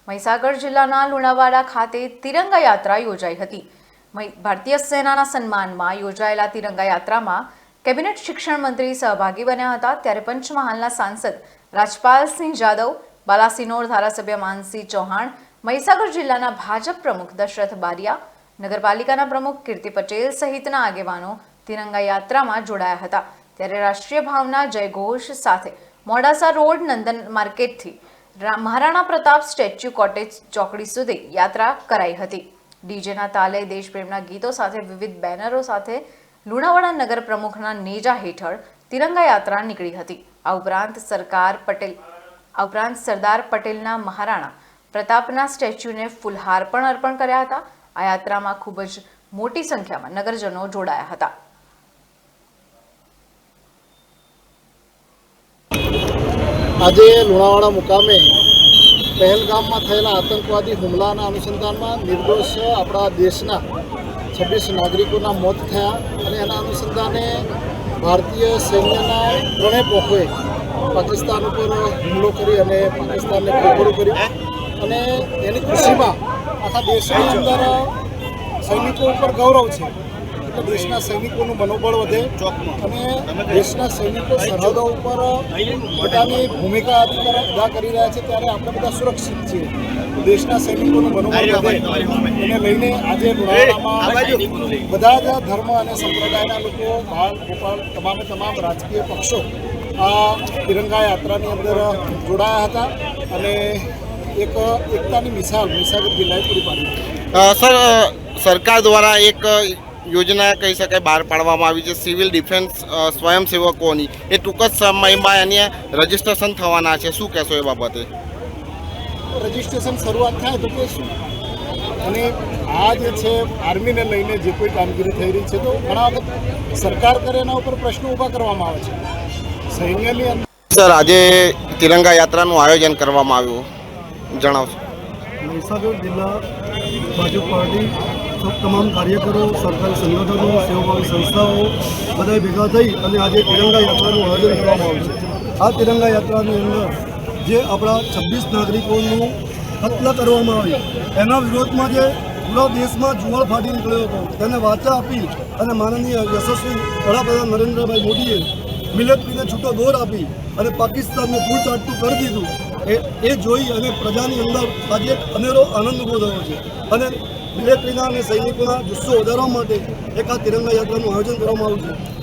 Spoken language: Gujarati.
મહીસાગર જિલ્લાના લુણાવાડા ખાતે તિરંગા યાત્રા યોજાઈ હતી। ભારતીય સેનાના સન્માનમાં યોજાયેલા તિરંગા યાત્રામાં કેબિનેટ શિક્ષણ મંત્રી સહભાગી બન્યા હતા। ત્યારે પંચમહાલના સાંસદ રાજપાલસિંહ જાદવ, બાલાસિનોર ધારાસભ્ય માનસિંહ ચૌહાણ, મહીસાગર જિલ્લાના ભાજપ પ્રમુખ દશરથ બારિયા, નગરપાલિકાના પ્રમુખ કીર્તિ પટેલ સહિતના આગેવાનો તિરંગા યાત્રામાં જોડાયા હતા। ત્યારે રાષ્ટ્રીય ભાવના જયઘોષ સાથે મોડાસા રોડ નંદન માર્કેટથી મહારાણા પ્રતાપ સ્ટેચ્યુ કોટેજ ચોકડી સુધી યાત્રા કરાઈ હતી। ડીજેના તાલે દેશપ્રેમના ગીતો સાથે વિવિધ બેનરો સાથે લુણાવાડા નગર પ્રમુખના નેજા હેઠળ તિરંગા યાત્રા નીકળી હતી। આ ઉપરાંત સરદાર પટેલના મહારાણા પ્રતાપના સ્ટેચ્યુને ફૂલહાર પણ અર્પણ કર્યા હતા। આ યાત્રામાં ખૂબ જ મોટી સંખ્યામાં નગરજનો જોડાયા હતા। આજે લુણાવાડા મુકામે પહેલગામમાં થયેલા આતંકવાદી હુમલાના અનુસંધાનમાં નિર્દોષ આપણા દેશના 26 નાગરિકોના મોત થયા અને એના અનુસંધાને ભારતીય સૈન્યના ત્રણેય પોખોએ પાકિસ્તાન ઉપર હુમલો કરી અને પાકિસ્તાનને ખોખરું કર્યું અને એની ખુશીમાં આખા દેશની અંદર સૈનિકો ઉપર ગૌરવ છે એટલે દેશના સૈનિકોનું મનોબળ વધે અને દેશના સૈનિકો સરહદો ઉપર પોતાની ભૂમિકા અદા કરી રહ્યા છે ત્યારે આપણે બધા સુરક્ષિત છીએ। દેશના સૈનિકોનું મનોબળ વધે એને લઈને આજે લુણાવાડામાં બધા જ ધર્મ અને સંપ્રદાયના લોકો, બાળ ગોપાળ તમામ રાજકીય પક્ષો આ તિરંગા યાત્રાની અંદર જોડાયા હતા અને એક એકતાની મિસાલ મહીસાગર જિલ્લાએ પૂરી પાડી। સર, સરકાર દ્વારા એક યોજના કહી શકાય બહાર પાડવામાં આવી છે સિવિલ ડિફેન્સ સ્વયંસેવકોની। એ ટૂંક જ સમયમાં એને રજીસ્ટ્રેશન થવાના છે, શું કહેશો એ બાબતે? રજીસ્ટ્રેશન શરૂઆત થાય તો કહેશું અને આ જે છે આર્મીને લઈને જે કોઈ કામગીરી થઈ રહી છે તો ઘણા વખત સરકાર કરે એના ઉપર પ્રશ્નો ઊભા કરવામાં આવે છે સૈન્યની અંદર। સર, આજે તિરંગા યાત્રાનું આયોજન કરવામાં આવ્યું, જણાવશો? મહીસાગર જિલ્લા ભાજપ પાર્ટી તમામ કાર્યકરો, સરકારી સંગઠનો, સેવાભાવી સંસ્થાઓ બધા ભેગા થઈ અને આજે તિરંગા યાત્રાનું આયોજન કરવામાં આવ્યું છે। આ તિરંગા યાત્રાની અંદર જે આપણા 26 નાગરિકોનું કત્લ કરવામાં આવ્યું એના વિરોધમાં જે પૂરા દેશમાં જુવાળ ફાટી નીકળ્યો હતો તેને વાચા આપી અને માનનીય યશસ્વી વડાપ્રધાન નરેન્દ્રભાઈ મોદીએ મિલિટરીને છૂટો દોર આપી અને પાકિસ્તાનને ધૂળ ચાટતું કરી દીધું એ જોઈ અને પ્રજાની અંદર આજે એક અનેરો આનંદ ઉભો થયો છે અને મિલિટરીના અને સૈનિકોના જુસ્સો વધારવા માટે એક આ તિરંગા યાત્રાનું આયોજન કરવામાં આવ્યું છે।